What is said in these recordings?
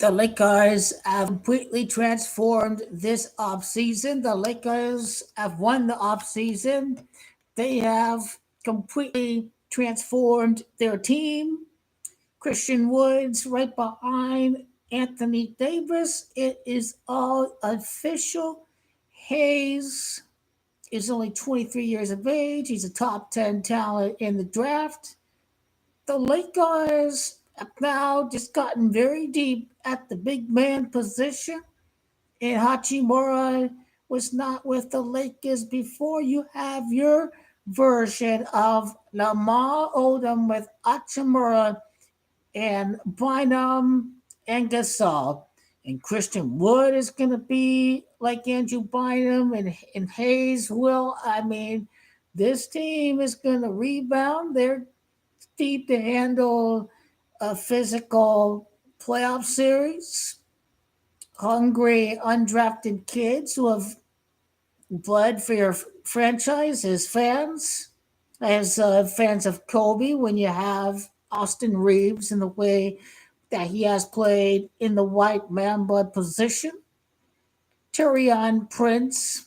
The Lakers have completely transformed this offseason. The Lakers have won the offseason. They have completely transformed their team. Christian Woods right behind Anthony Davis. It is all official. Hayes is only 23 years of age. He's a top 10 talent in the draft. The Lakers have now just gotten very deep at the big man position. And Hachimura was not with the Lakers before. You have your version of Lamar Odom with Hachimura and Bynum and Gasol. And Christian Wood is going to be like Andrew Bynum and Hayes will. I mean, this team is going to rebound. They're deep to handle a physical playoff series. Hungry, undrafted kids who have bled for your franchise as fans of Kobe, when you have Austin Reeves in the way that he has played in the white mamba position. Taurean Prince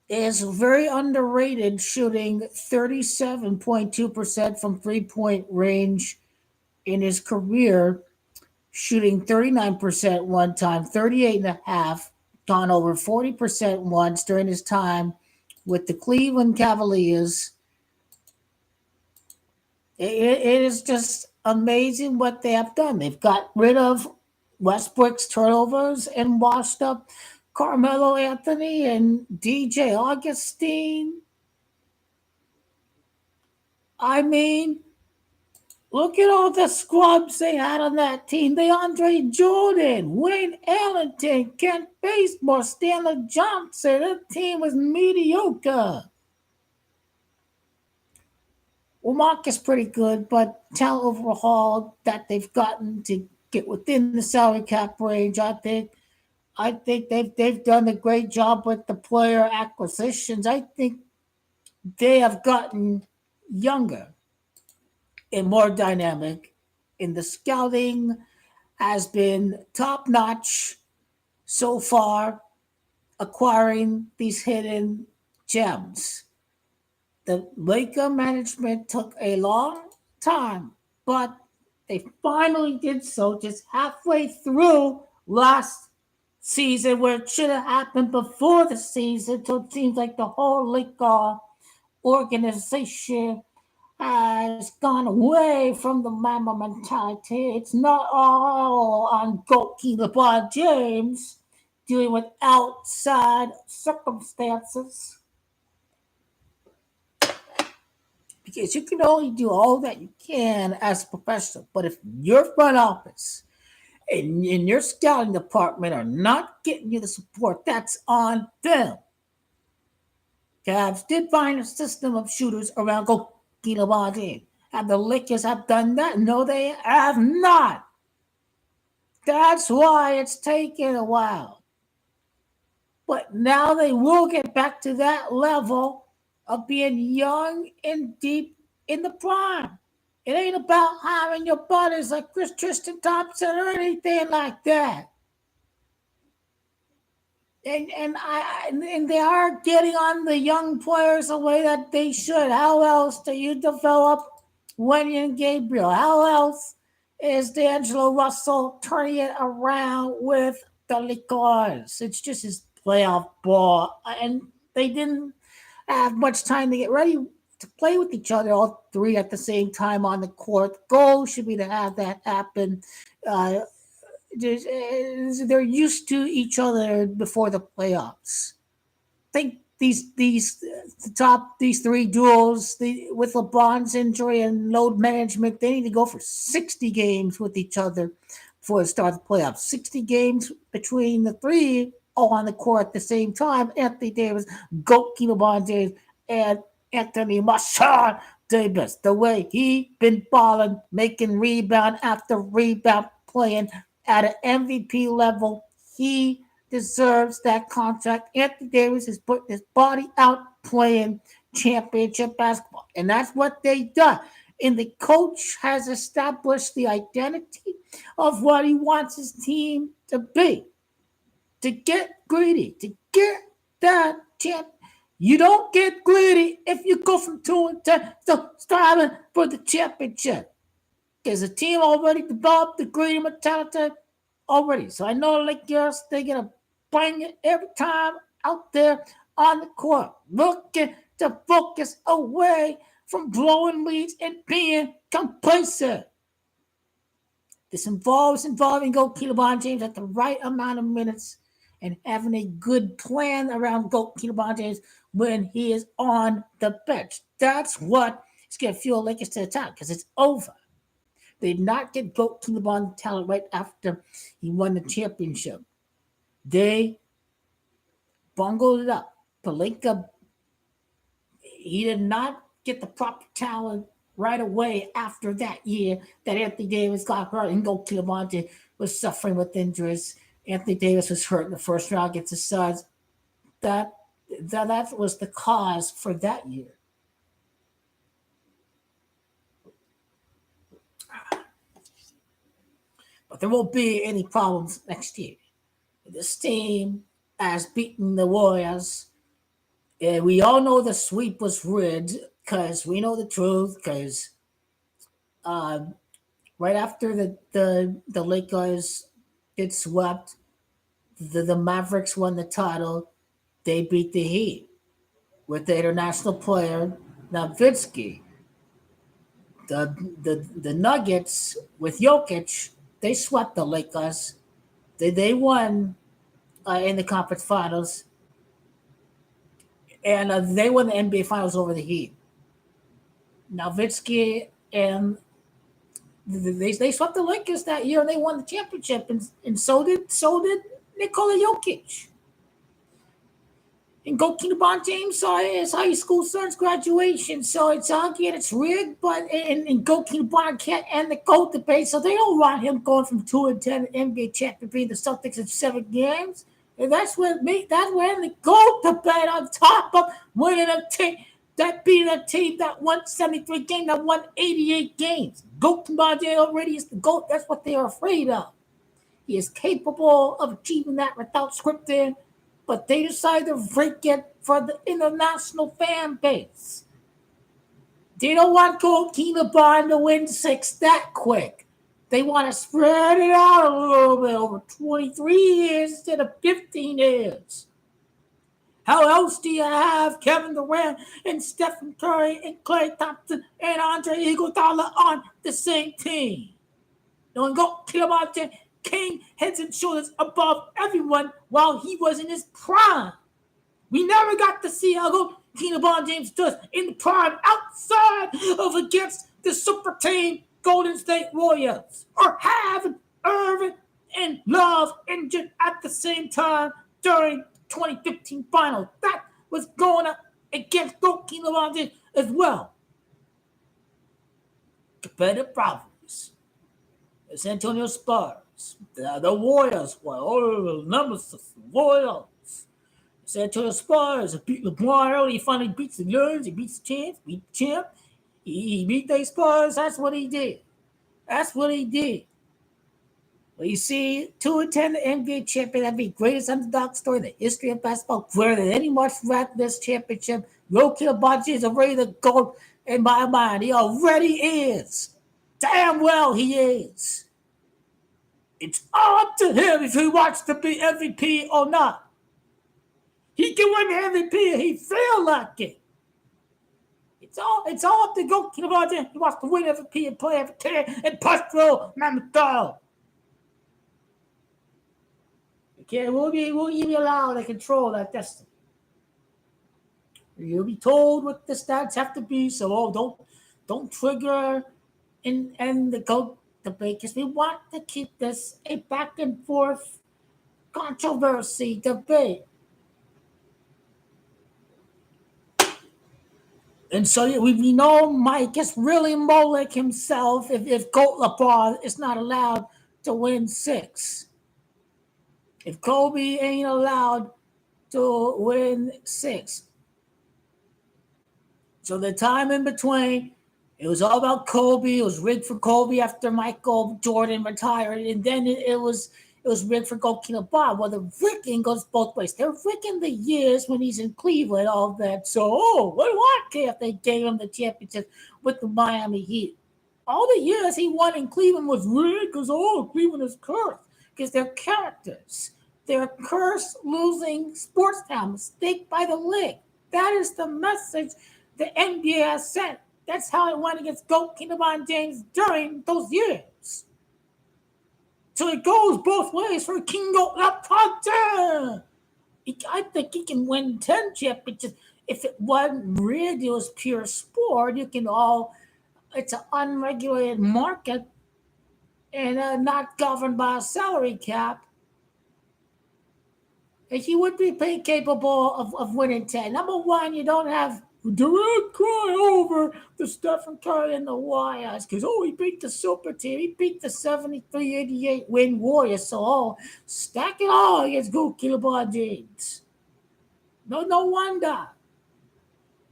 is very underrated, shooting 37.2% from three-point range in his career, shooting 39% one time, 38.5, gone over 40% once during his time with the Cleveland Cavaliers. It is just amazing what they have done. They've got rid of Westbrook's turnovers and washed up Carmelo Anthony and DJ Augustin. I mean, look at all the scrubs they had on that team. DeAndre Jordan, Wayne Ellington, Kent Bazemore, Stanley Johnson. That team was mediocre. Well, Mark is pretty good, but talent overhaul that they've gotten to get within the salary cap range, I think they've done a great job with the player acquisitions. I think they have gotten younger and more dynamic, and the scouting has been top notch so far, acquiring these hidden gems. The Laker management took a long time, but they finally did so just halfway through last season, where it should have happened before the season. So it seems like the whole Laker organization has gone away from the Mamba mentality. It's not all on Goki LeBron James dealing with outside circumstances, because you can only do all that you can as a professional. But if your front office and your scouting department are not getting you the support, that's on them. Cavs did find a system of shooters around LeBron James. Have the Lakers have done that? No, they have not. That's why it's taken a while. But now they will get back to that level of being young and deep in the prime. It ain't about having your buddies like Tristan Thompson or anything like that. And they are getting on the young players the way that they should. How else do you develop Wenyan Gabriel? How else is D'Angelo Russell turning it around with the Lakers? It's just his playoff ball, and they didn't have much time to get ready to play with each other, all three at the same time on the court. The goal should be to have that happen. They're used to each other before the playoffs. I think these three duels with LeBron's injury and load management, they need to go for 60 games with each other before they start the playoffs. 60 games between the three, all on the court at the same time. Anthony Davis, Goki LeBron James, and Anthony Marshall Davis. The way he been balling, making rebound after rebound, playing at an MVP level, he deserves that contract. Anthony Davis is putting his body out playing championship basketball. And that's what they done. And the coach has established the identity of what he wants his team to be. To get greedy, to get that champ. You don't get greedy if you go from 2-10 to striving for the championship. Because the team already developed the greedy mentality already. So I know Lakers, they're going to bring it every time out there on the court, looking to focus away from blowing leads and being complacent. This involving goalkeeper LeBron James at the right amount of minutes and having a good plan around goalkeeper LeBron James when he is on the bench. That's what is going to fuel Lakers to the top because it's over. They did not get goalkeeper LeBron talent right after he won the championship. They bungled it up. Pelinka, he did not get the proper talent right away after that year that Anthony Davis got hurt and goalkeeper LeBron James was suffering with injuries. Anthony Davis was hurt in the first round against the Suns. That was the cause for that year. But there won't be any problems next year. This team has beaten the Warriors. We all know the sweep was rigged because we know the truth. Because right after the Lakers get swept, the Mavericks won the title. They beat the Heat with the international player Nowitzki. The Nuggets with Jokic, they swept the Lakers. They won in the conference finals, and they won the NBA finals over the Heat. Nowitzki and they swept the Lakers that year, and they won the championship, and so did Nikola Jokic. And goalkeeper LeBron James saw his high school son's graduation, so it's again it's rigged, but and goalkeeper LeBron can't end the GOAT debate, so they don't want him going from 2-10 NBA champion beating the Celtics in 7 games. And that's when the GOAT debate on top of winning a team that beat a team that won 73 games, that won 88 games. Goalkeeper LeBron James already is the GOAT. That's what they are afraid of. He is capable of achieving that without scripting, but they decided to break it for the international fan base. They don't want goalkeeper LeBron to win 6 that quick. They want to spread it out a little bit over 23 years instead of 15 years. How else do you have Kevin Durant and Stephen Curry and Klay Thompson and Andre Iguodala on the same team? Don't go LeBron James, King heads and shoulders above everyone while he was in his prime. We never got to see how good LeBron James does in the prime outside of against the super team Golden State Warriors, or having Irvin and Love injured at the same time during 2015 finals. That was going up against goalkeeper LeBron James as well. Competitive problems. The San Antonio Spurs, the Warriors, the nemesis, the Warriors. The San Antonio Spurs beat LeBron early. He finally beats the Nerds. He beats the champ. He beat the Spurs. That's what he did. Well, you see, 2-10 the NBA champion, that'd be the greatest underdog story in the history of basketball. Greater than any March Madness championship. Jokic LeBron is already the GOAT in my mind. He already is. Damn well he is. It's up to him if he wants to be MVP or not. He can win the MVP if he feel like it. It's all up to goalkeeper LeBron James. He wants to win MVP and play every kid and push through Mammoth. Okay, we'll be allowed to control that destiny. You'll be told what the stats have to be, so don't trigger and the GOAT debate, because we want to keep this a back and forth controversy debate. And so we know Mike is really Molech himself if GOAT LeBron is not allowed to win 6. If Kobe ain't allowed to win 6. So the time in between It was all about Kobe. It was rigged for Kobe after Michael Jordan retired, and then it was rigged for Goalkeeper Bob. Well, the rigging goes both ways. They're rigging the years when he's in Cleveland, all that. So, what do I care if they gave him the championship with the Miami Heat? All the years he won in Cleveland was rigged because, Cleveland is cursed. Because they're characters. They're cursed losing sports town, mistake by the league. That is the message the NBA has sent. That's how it went against LeBron James during those years. So it goes both ways for Kingo Lapata. I think he can win 10 championships. If it wasn't rigged, it was pure sport. It's an unregulated market and not governed by a salary cap. And he would be capable of winning 10. Number one, you don't have Durant cry over the Stephen Curry and the Warriors because, he beat the super team. He beat the 73-88 win Warriors. So, stack it all against LeBron James. No wonder.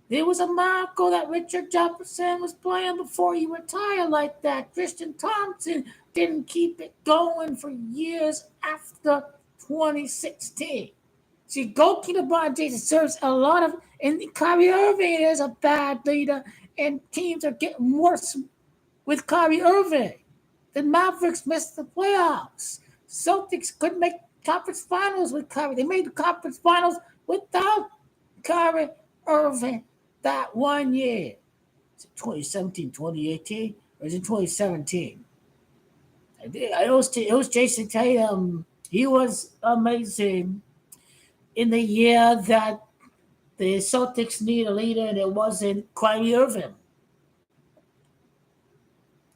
There was a miracle that Richard Jefferson was playing before he retired like that. Tristan Thompson didn't keep it going for years after 2016. See, LeBron James deserves a lot of, and Kyrie Irving is a bad leader, and teams are getting worse with Kyrie Irving. The Mavericks missed the playoffs. Celtics couldn't make conference finals with Kyrie. They made the conference finals without Kyrie Irving that one year. Is it 2017, 2018, or is it 2017? It was Jason Tatum. He was amazing in the year that the Celtics need a leader, and it wasn't Kyrie Irving.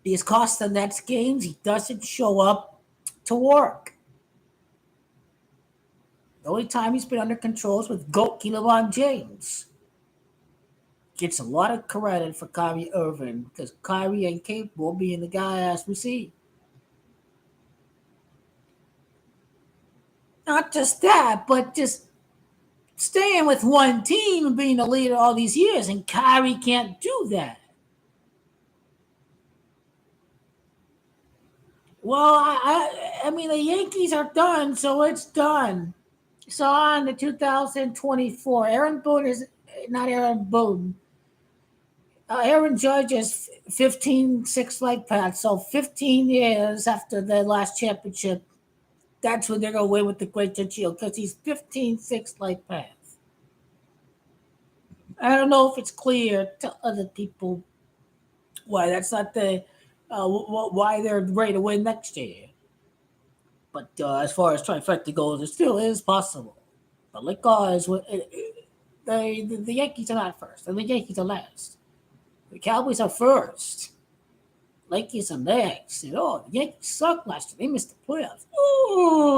He's cost the Nets games. He doesn't show up to work. The only time he's been under control is with LeBron James. Gets a lot of credit for Kyrie Irving because Kyrie ain't capable of being the guy as we see. Not just that, but just staying with one team and being the leader all these years, and Kyrie can't do that. Well, I mean, the Yankees are done, so it's done. So on to 2024. Aaron Judge is 15-6 life path. So 15 years after the last championship, that's when they're going to win with the Great Shield because he's 15-6 life path. I don't know if it's clear to other people why that's not why they're ready to win next year. But as far as trifecta goes, it still is possible. But Lakers, the Yankees are not first, and the Yankees are last. The Cowboys are first. Yankees are next. The Yankees sucked last year. They missed the playoffs.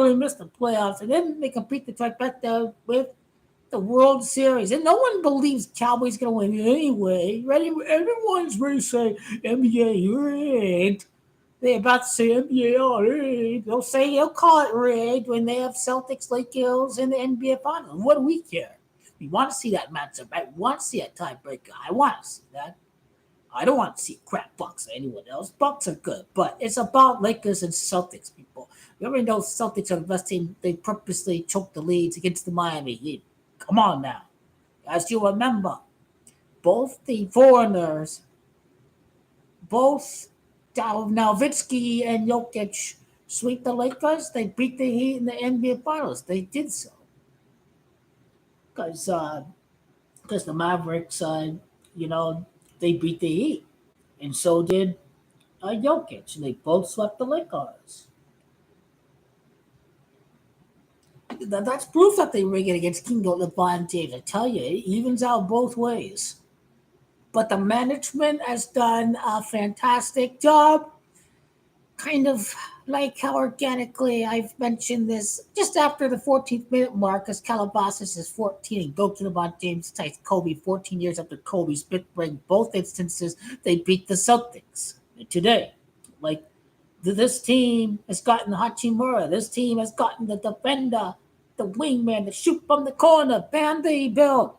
They missed the playoffs, and then they compete the trifecta with the World Series, and no one believes Cowboys going to win anyway. Everyone's ready to say NBA rigged. They're about to say NBA rigged. They'll call it rigged when they have Celtics, Lakers in the NBA Finals. What do we care? We want to see that matchup. I want to see a tiebreaker. I want to see that. I don't want to see crap Bucks or anyone else. Bucks are good, but it's about Lakers and Celtics, people. You already know Celtics are the best team. They purposely choked the leads against the Miami Heat. Come on now. As you remember, both the foreigners, both Nowitzki and Jokic sweep the Lakers. They beat the Heat in the NBA Finals. They did so. Because the Mavericks, they beat the Heat. And so did Jokic. They both swept the Lakers. That's proof that they rig it against Kingo LeBron James. I tell you, it evens out both ways. But the management has done a fantastic job. Kind of like how organically I've mentioned this just after the 14th minute mark, as Calabasas is 14 and go to LeBron James ties Kobe 14 years after Kobe's split ring. Both instances, they beat the Celtics today. This team has gotten Hachimura. This team has gotten the defender, the wingman, the shoot from the corner, Vanderbilt.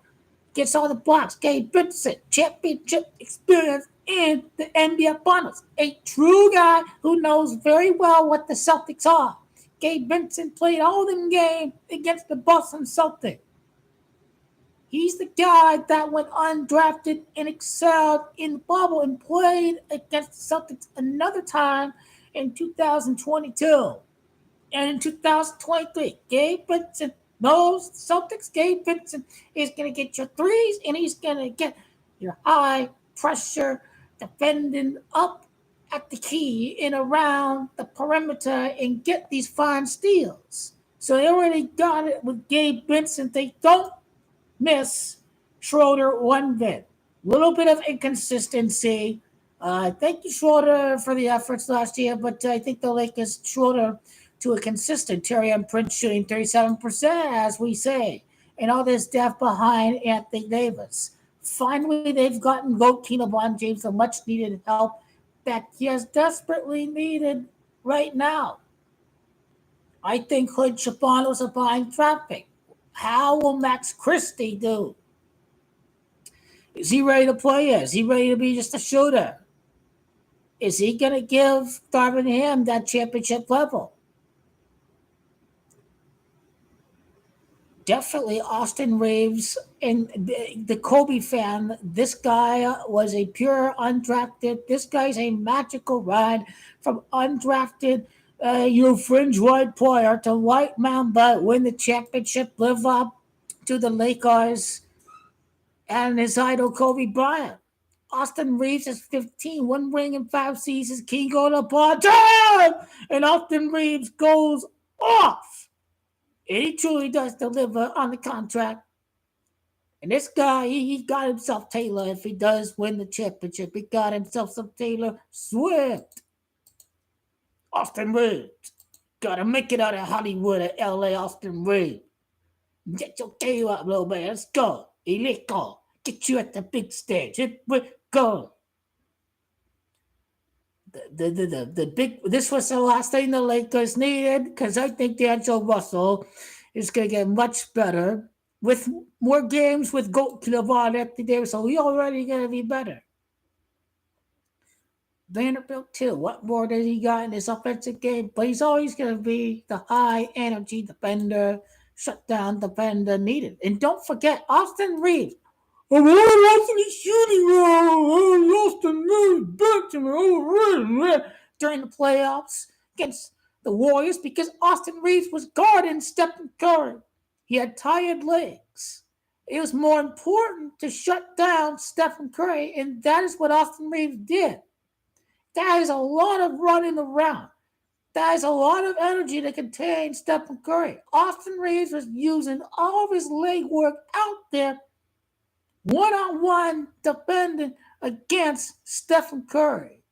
Gets all the blocks. Gabe Vincent, championship experience in the NBA Finals. A true guy who knows very well what the Celtics are. Gabe Vincent played all them games against the Boston Celtics. He's the guy that went undrafted and excelled in the bubble and played against the Celtics another time in 2022 and in 2023. Gabe Vincent knows Celtics. Gabe Vincent is going to get your threes and he's going to get your high pressure defending up at the key and around the perimeter and get these fine steals. So they already got it with Gabe Vincent. They don't miss Schroeder one bit. Little bit of inconsistency. Thank you, Schroeder, for the efforts last year, but I think the Lakers Schroeder to a consistent Taurean Prince shooting 37%, as we say, and all this depth behind Anthony Davis. Finally, they've gotten goalkeeper LeBron James the much needed help that he has desperately needed right now. I think Hood Shabanos are behind traffic. How will Max Christie do? Is he ready to play? Is he ready to be just a shooter? Is he going to give Darvin Ham that championship level? Definitely Austin Reeves and the Kobe fan. This guy was a pure undrafted. This guy's a magical ride from undrafted, fringe white player to white Mamba, win the championship, live up to the Lakers and his idol Kobe Bryant. Austin Reeves is 15, one ring in 5 seasons. King go to part-time, and Austin Reeves goes off. And he truly does deliver on the contract. And this guy, he got himself Taylor if he does win the championship. He got himself some Taylor Swift. Austin Reeves. Gotta make it out of Hollywood or LA, Austin Reeves. Get your game up, little man. Let's go. Let's go. Get you at the big stage. Here we go. The big. This was the last thing the Lakers needed because I think D'Angelo Russell is going to get much better with more games with LeBron Anthony Davis. So he already going to be better. Vanderbilt too. What more does he got in his offensive game? But he's always going to be the high energy defender, shutdown defender needed. And don't forget Austin Reeves. I wasn't shooting Austin Reeves during the playoffs against the Warriors because Austin Reeves was guarding Stephen Curry. He had tired legs. It was more important to shut down Stephen Curry, and that is what Austin Reeves did. That is a lot of running around. That is a lot of energy to contain Stephen Curry. Austin Reeves was using all of his leg work out there one-on-one defending against Stephen Curry.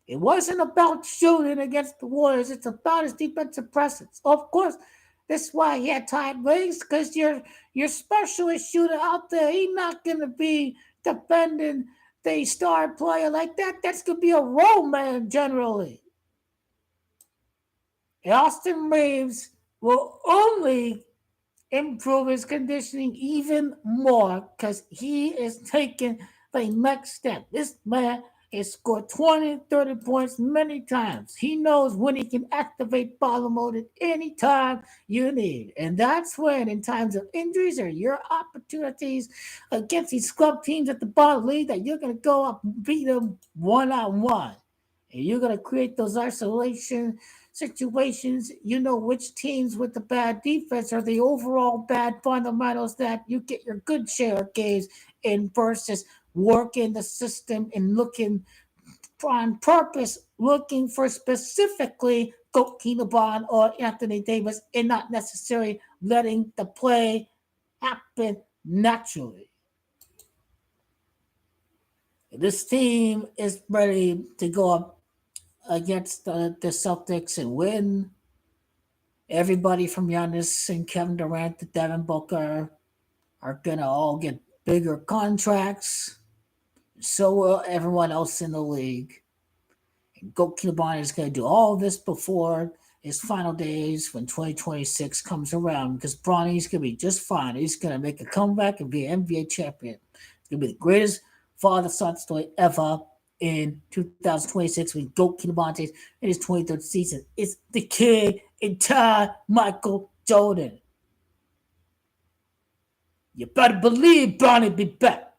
It wasn't about shooting against the Warriors. It's about his defensive presence. Of course, that's why he had tight legs, because your specialist shooter out there, he's not going to be defending the star player like that. That's going to be a role man generally. And Austin Reeves will only improve his conditioning even more because he is taking the next step. This man has scored 20, 30 points many times. He knows when he can activate bottom mode at any time you need. And that's when, in times of injuries or your opportunities against these scrub teams at the bottom league, that you're going to go up and beat them one-on-one. And you're going to create those isolation situations. You know which teams with the bad defense are the overall bad fundamentals that you get your good share of games in versus working the system and looking on purpose, looking for specifically Goalkeeper LeBron or Anthony Davis and not necessarily letting the play happen naturally. This team is ready to go up against the Celtics and win. Everybody from Giannis and Kevin Durant to Devin Booker are going to all get bigger contracts. So will everyone else in the league. And Goalkeeper LeBron is going to do all this before his final days when 2026 comes around because Bronny's going to be just fine. He's going to make a comeback and be an NBA champion. It's going to be the greatest father-son story ever in 2026 with Goat Kinamontes in his 23rd season. It's the kid entire Michael Jordan. You better believe Bronny be back.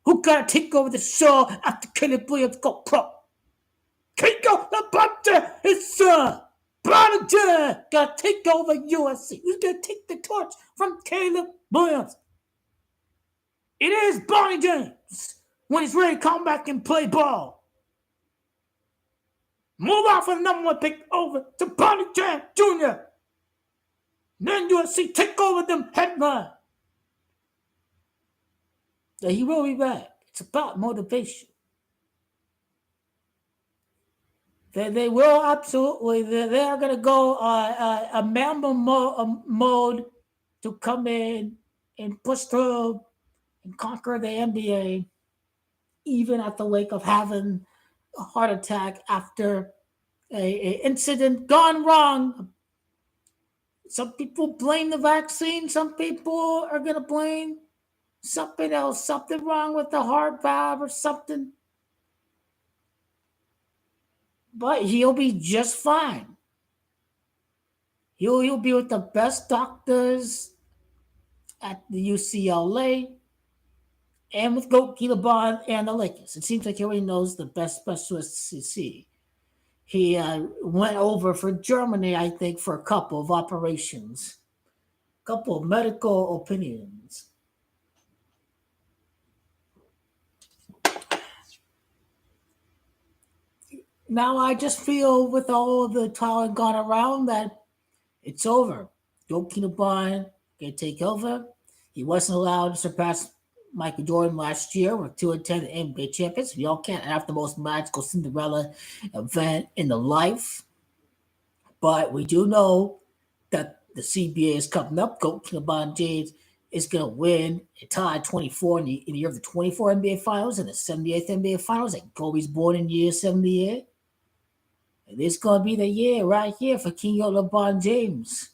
Who gotta take over the show after Caleb Williams go pro? Kiko LeBron, his son. Bronny James gotta take over USC. Who's gonna take the torch from Caleb Williams? It is Bronny James when he's ready to come back and play ball. Move on from the number 1 pick over to Bronny James Jr. Then USC take over them headline. He will be back. It's about motivation. They will absolutely. They are going to go a Mamba mode to come in and push through and conquer the NBA, even at the wake of having a heart attack after a incident gone wrong. Some people blame the vaccine. Some people are going to blame something else, something wrong with the heart valve or something. But he'll be just fine. He'll be with the best doctors at the UCLA and with Goat Bond and the Lakers. It seems like he already knows the best specialists to see. He went over for Germany, I think, for a couple of operations, a couple of medical opinions. Now I just feel with all the talent gone around that it's over. Goat Bond can take over. He wasn't allowed to surpass Michael Jordan last year with 2-10 NBA champions. We all can't have the most magical Cinderella event in the life. But we do know that the CBA is coming up. Goat LeBron James is going to win a tie 24 in the year of the 24 NBA Finals and the 78th NBA Finals. And Kobe's born in year 78. And this is going to be the year right here for King LeBron James.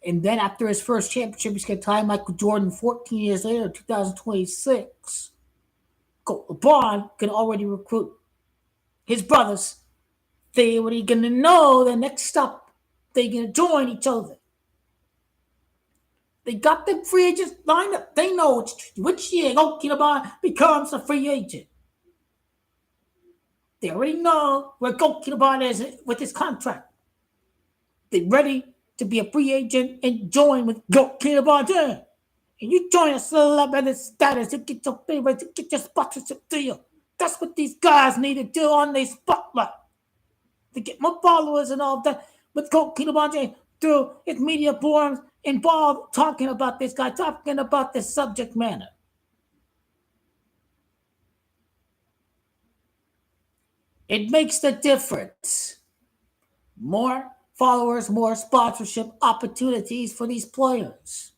And then after his first championship, he's going to tie Michael Jordan 14 years later, 2026. LeBron can already recruit his brothers. They already going to know the next step. They're going to join each other. They got the free agents lined up. They know which year LeBron becomes a free agent. They already know where LeBron is with his contract. They're ready to be a free agent and join with LeBron James. And you join a celebrity status to get your favorite, to get your sponsorship deal. That's what these guys need to do on their spotlight. To get more followers and all that. With LeBron James through his media forums involved talking about this guy, talking about this subject matter. It makes the difference. More followers, more sponsorship opportunities for these players.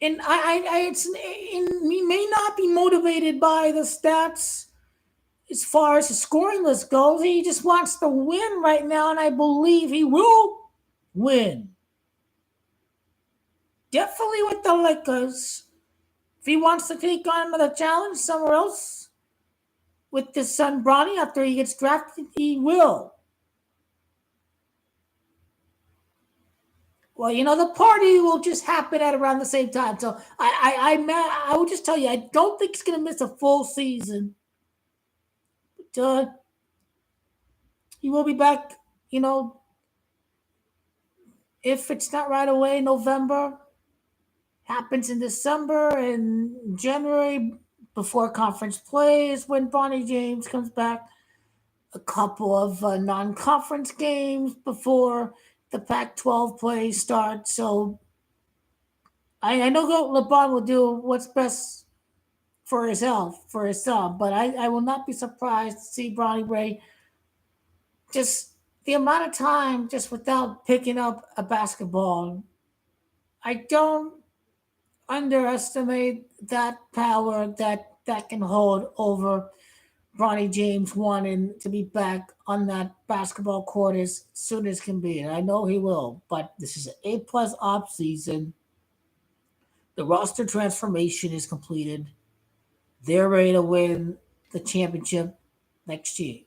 And he may not be motivated by the stats as far as the scoring list goes. He just wants to win right now, and I believe he will win. Definitely with the Lakers. If he wants to take on another challenge somewhere else with his son Bronny after he gets drafted, he will. Well, the party will just happen at around the same time. So I will just tell you, I don't think he's going to miss a full season. But he will be back, if it's not right away, November. Happens in December and January before conference plays when Bronny James comes back. A couple of non-conference games before the Pac-12 play starts. So I know LeBron will do what's best for his health, for his son, but I will not be surprised to see Bronny Ray just the amount of time just without picking up a basketball. I don't underestimate that power that can hold over Bronny James wanting to be back on that basketball court as soon as can be. And I know he will, but this is an A+ off season. The roster transformation is completed. They're ready to win the championship next year.